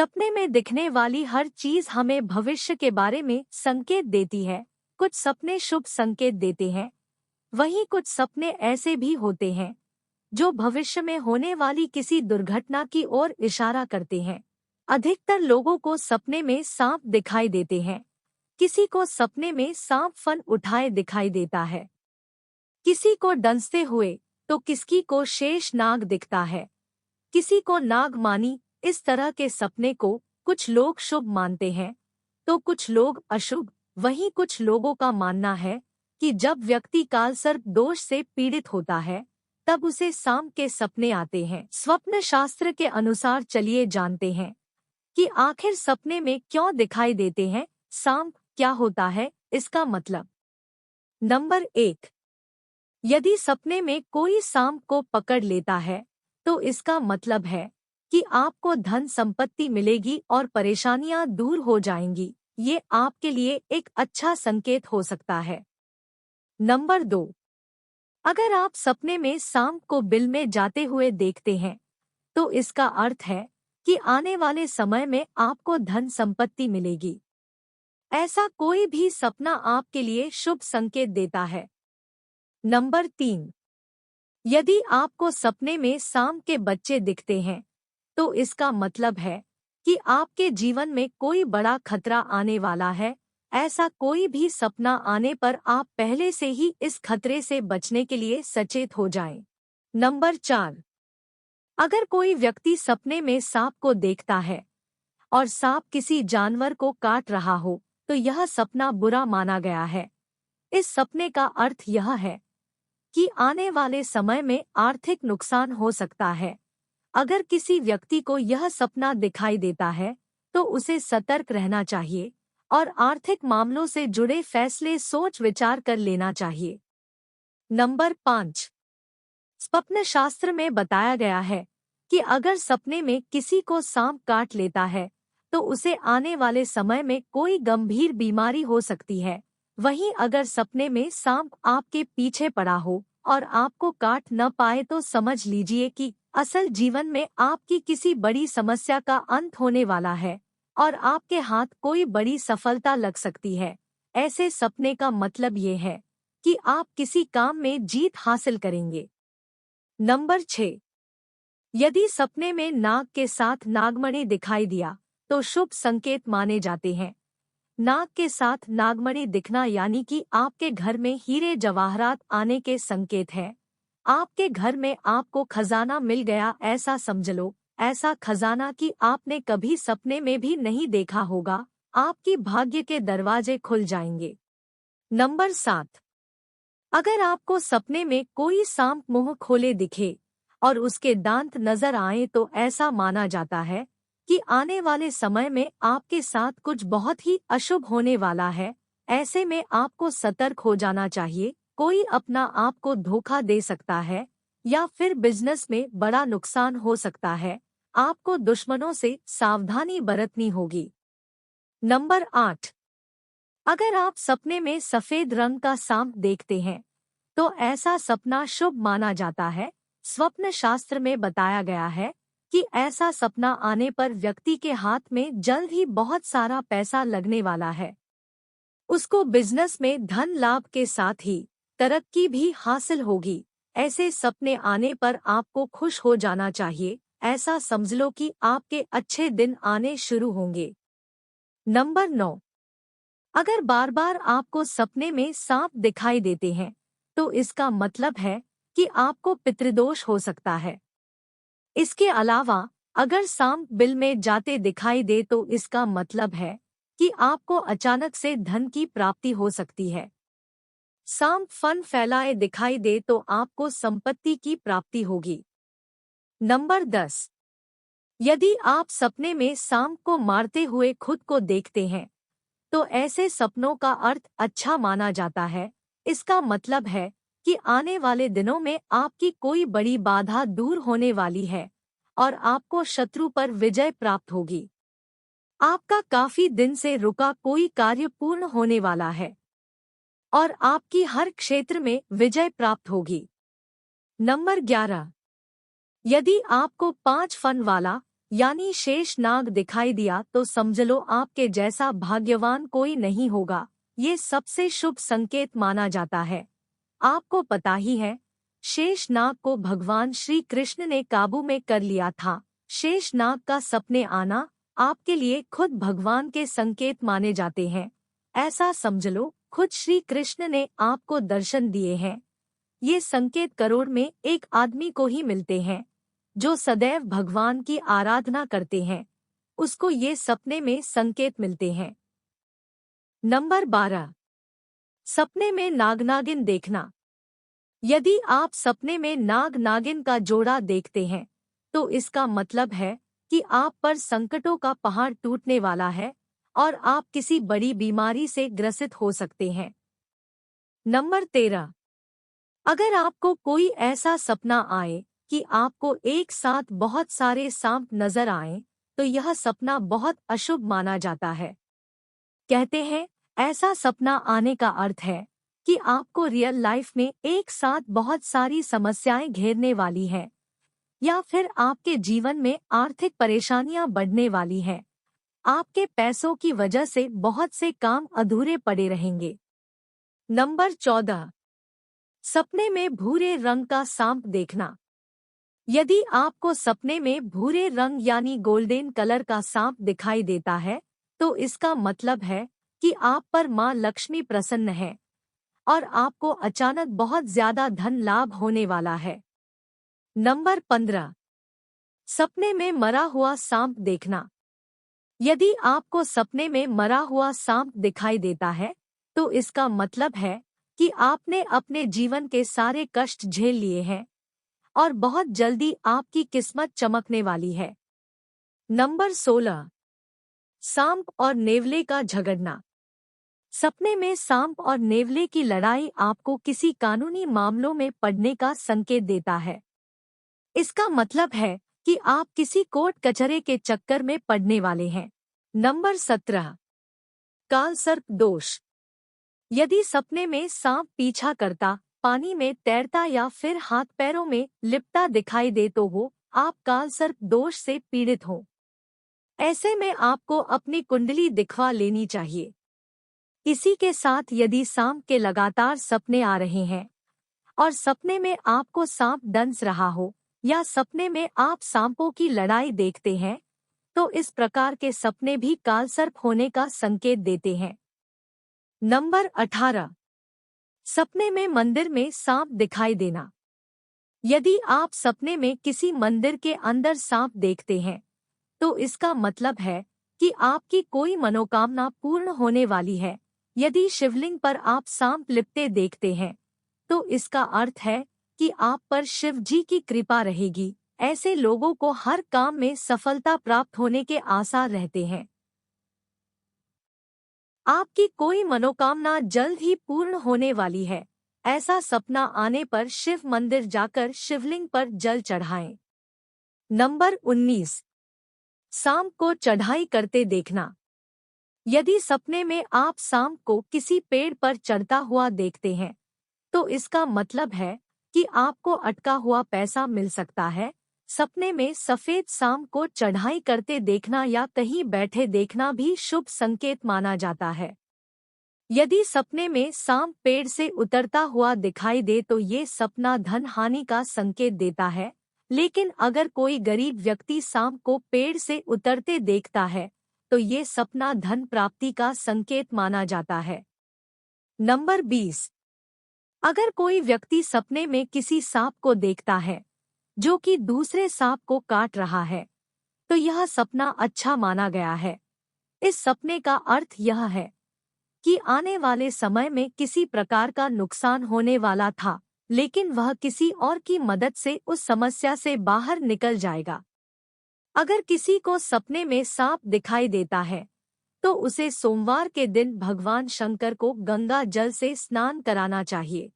सपने में दिखने वाली हर चीज हमें भविष्य के बारे में संकेत देती है। कुछ सपने शुभ संकेत देते हैं, वहीं कुछ सपने ऐसे भी होते हैं जो भविष्य में होने वाली किसी दुर्घटना की ओर इशारा करते हैं। अधिकतर लोगों को सपने में सांप दिखाई देते हैं। किसी को सपने में सांप फन उठाए दिखाई देता है, किसी को डंसते हुए, तो किसी को शेष नाग दिखता है, किसी को नागमानी। इस तरह के सपने को कुछ लोग शुभ मानते हैं तो कुछ लोग अशुभ। वहीं कुछ लोगों का मानना है कि जब व्यक्ति कालसर्प दोष से पीड़ित होता है तब उसे सांप के सपने आते हैं। स्वप्न शास्त्र के अनुसार चलिए जानते हैं कि आखिर सपने में क्यों दिखाई देते हैं सांप, क्या होता है इसका मतलब। नंबर 1, यदि सपने में कोई सांप को पकड़ लेता है तो इसका मतलब है कि आपको धन संपत्ति मिलेगी और परेशानियां दूर हो जाएंगी। ये आपके लिए एक अच्छा संकेत हो सकता है। नंबर 2, अगर आप सपने में सांप को बिल में जाते हुए देखते हैं तो इसका अर्थ है कि आने वाले समय में आपको धन संपत्ति मिलेगी। ऐसा कोई भी सपना आपके लिए शुभ संकेत देता है। नंबर 3, यदि आपको सपने में सांप के बच्चे दिखते हैं तो इसका मतलब है कि आपके जीवन में कोई बड़ा खतरा आने वाला है। ऐसा कोई भी सपना आने पर आप पहले से ही इस खतरे से बचने के लिए सचेत हो जाएं। नंबर 4, अगर कोई व्यक्ति सपने में सांप को देखता है और सांप किसी जानवर को काट रहा हो तो यह सपना बुरा माना गया है। इस सपने का अर्थ यह है कि आने वाले समय में आर्थिक नुकसान हो सकता है। अगर किसी व्यक्ति को यह सपना दिखाई देता है तो उसे सतर्क रहना चाहिए और आर्थिक मामलों से जुड़े फैसले सोच विचार कर लेना चाहिए। नंबर 5, स्वप्न शास्त्र में बताया गया है कि अगर सपने में किसी को सांप काट लेता है तो उसे आने वाले समय में कोई गंभीर बीमारी हो सकती है। वहीं अगर सपने में सांप आपके पीछे पड़ा हो और आपको काट न पाए तो समझ लीजिए कि असल जीवन में आपकी किसी बड़ी समस्या का अंत होने वाला है और आपके हाथ कोई बड़ी सफलता लग सकती है। ऐसे सपने का मतलब ये है कि आप किसी काम में जीत हासिल करेंगे। नंबर 6, यदि सपने में नाग के साथ नागमणि दिखाई दिया तो शुभ संकेत माने जाते हैं। नाग के साथ नागमणि दिखना यानी कि आपके घर में हीरे जवाहरात आने के संकेत है। आपके घर में आपको खजाना मिल गया ऐसा समझ लो। ऐसा खजाना कि आपने कभी सपने में भी नहीं देखा होगा। आपकी भाग्य के दरवाजे खुल जाएंगे। नंबर 7, अगर आपको सपने में कोई सांप मुंह खोले दिखे और उसके दांत नजर आए तो ऐसा माना जाता है कि आने वाले समय में आपके साथ कुछ बहुत ही अशुभ होने वाला है। ऐसे में आपको सतर्क हो जाना चाहिए। कोई अपना आपको धोखा दे सकता है या फिर बिजनेस में बड़ा नुकसान हो सकता है। आपको दुश्मनों से सावधानी बरतनी होगी। नंबर 8, अगर आप सपने में सफेद रंग का सांप देखते हैं तो ऐसा सपना शुभ माना जाता है। स्वप्न शास्त्र में बताया गया है कि ऐसा सपना आने पर व्यक्ति के हाथ में जल्द ही बहुत सारा पैसा लगने वाला है। उसको बिजनेस में धन लाभ के साथ ही तरक्की भी हासिल होगी। ऐसे सपने आने पर आपको खुश हो जाना चाहिए। ऐसा समझ लो कि आपके अच्छे दिन आने शुरू होंगे। नंबर 9, अगर बार बार आपको सपने में सांप दिखाई देते हैं तो इसका मतलब है कि आपको पितृदोष हो सकता है। इसके अलावा अगर सांप बिल में जाते दिखाई दे तो इसका मतलब है कि आपको अचानक से धन की प्राप्ति हो सकती है। सांप फन फैलाए दिखाई दे तो आपको संपत्ति की प्राप्ति होगी। नंबर 10, यदि आप सपने में सांप को मारते हुए खुद को देखते हैं तो ऐसे सपनों का अर्थ अच्छा माना जाता है। इसका मतलब है कि आने वाले दिनों में आपकी कोई बड़ी बाधा दूर होने वाली है और आपको शत्रु पर विजय प्राप्त होगी। आपका काफी दिन से रुका कोई कार्य पूर्ण होने वाला है और आपकी हर क्षेत्र में विजय प्राप्त होगी। नंबर 11, यदि आपको 5 फन वाला यानी शेष नाग दिखाई दिया तो समझ लो आपके जैसा भाग्यवान कोई नहीं होगा। ये सबसे शुभ संकेत माना जाता है। आपको पता ही है, शेष नाग को भगवान श्री कृष्ण ने काबू में कर लिया था। शेष नाग का सपने आना आपके लिए खुद भगवान के संकेत माने जाते हैं। ऐसा समझ लो खुद श्री कृष्ण ने आपको दर्शन दिए हैं। ये संकेत करोड़ में एक आदमी को ही मिलते हैं जो सदैव भगवान की आराधना करते हैं, उसको ये सपने में संकेत मिलते हैं। नंबर 12, सपने में नाग नागिन देखना। यदि आप सपने में नाग नागिन का जोड़ा देखते हैं तो इसका मतलब है कि आप पर संकटों का पहाड़ टूटने वाला है और आप किसी बड़ी बीमारी से ग्रसित हो सकते हैं। नंबर 13, अगर आपको कोई ऐसा सपना आए कि आपको एक साथ बहुत सारे सांप नजर आएं, तो यह सपना बहुत अशुभ माना जाता है। कहते हैं ऐसा सपना आने का अर्थ है कि आपको रियल लाइफ में एक साथ बहुत सारी समस्याएं घेरने वाली हैं, या फिर आपके जीवन में आर्थिक परेशानियां बढ़ने वाली हैं। आपके पैसों की वजह से बहुत से काम अधूरे पड़े रहेंगे। नंबर 14, सपने में भूरे रंग का सांप देखना। यदि आपको सपने में भूरे रंग यानी गोल्डन कलर का सांप दिखाई देता है तो इसका मतलब है कि आप पर मां लक्ष्मी प्रसन्न है और आपको अचानक बहुत ज्यादा धन लाभ होने वाला है। नंबर 15, सपने में मरा हुआ सांप देखना। यदि आपको सपने में मरा हुआ सांप दिखाई देता है तो इसका मतलब है कि आपने अपने जीवन के सारे कष्ट झेल लिए हैं और बहुत जल्दी आपकी किस्मत चमकने वाली है। नंबर 16, सांप और नेवले का झगड़ना। सपने में सांप और नेवले की लड़ाई आपको किसी कानूनी मामलों में पड़ने का संकेत देता है। इसका मतलब है कि आप किसी कोर्ट कचहरे के चक्कर में पड़ने वाले हैं। नंबर 17, कालसर्प दोष। यदि सपने में सांप पीछा करता, पानी में तैरता या फिर हाथ पैरों में लिपटा दिखाई दे तो वो आप कालसर्प दोष से पीड़ित हो। ऐसे में आपको अपनी कुंडली दिखवा लेनी चाहिए। इसी के साथ यदि सांप के लगातार सपने आ रहे हैं और सपने में आपको सांप डंस रहा हो या सपने में आप सांपों की लड़ाई देखते हैं तो इस प्रकार के सपने भी कालसर्प होने का संकेत देते हैं। नंबर 18, सपने में मंदिर में सांप दिखाई देना। यदि आप सपने में किसी मंदिर के अंदर सांप देखते हैं तो इसका मतलब है कि आपकी कोई मनोकामना पूर्ण होने वाली है। यदि शिवलिंग पर आप सांप लिपटे देखते हैं तो इसका अर्थ है कि आप पर शिव जी की कृपा रहेगी। ऐसे लोगों को हर काम में सफलता प्राप्त होने के आसार रहते हैं। आपकी कोई मनोकामना जल्द ही पूर्ण होने वाली है। ऐसा सपना आने पर शिव मंदिर जाकर शिवलिंग पर जल चढ़ाएं। नंबर 19, सांप को चढ़ाई करते देखना। यदि सपने में आप सांप को किसी पेड़ पर चढ़ता हुआ देखते हैं तो इसका मतलब है कि आपको अटका हुआ पैसा मिल सकता है। सपने में सफेद सांप को चढ़ाई करते देखना या कहीं बैठे देखना भी शुभ संकेत माना जाता है। यदि सपने में सांप पेड़ से उतरता हुआ दिखाई दे तो ये सपना धन हानि का संकेत देता है, लेकिन अगर कोई गरीब व्यक्ति सांप को पेड़ से उतरते देखता है तो ये सपना धन प्राप्ति का संकेत माना जाता है। नंबर 20, अगर कोई व्यक्ति सपने में किसी सांप को देखता है जो कि दूसरे सांप को काट रहा है तो यह सपना अच्छा माना गया है। इस सपने का अर्थ यह है कि आने वाले समय में किसी प्रकार का नुकसान होने वाला था, लेकिन वह किसी और की मदद से उस समस्या से बाहर निकल जाएगा। अगर किसी को सपने में सांप दिखाई देता है तो उसे सोमवार के दिन भगवान शंकर को गंगा जल से स्नान कराना चाहिए।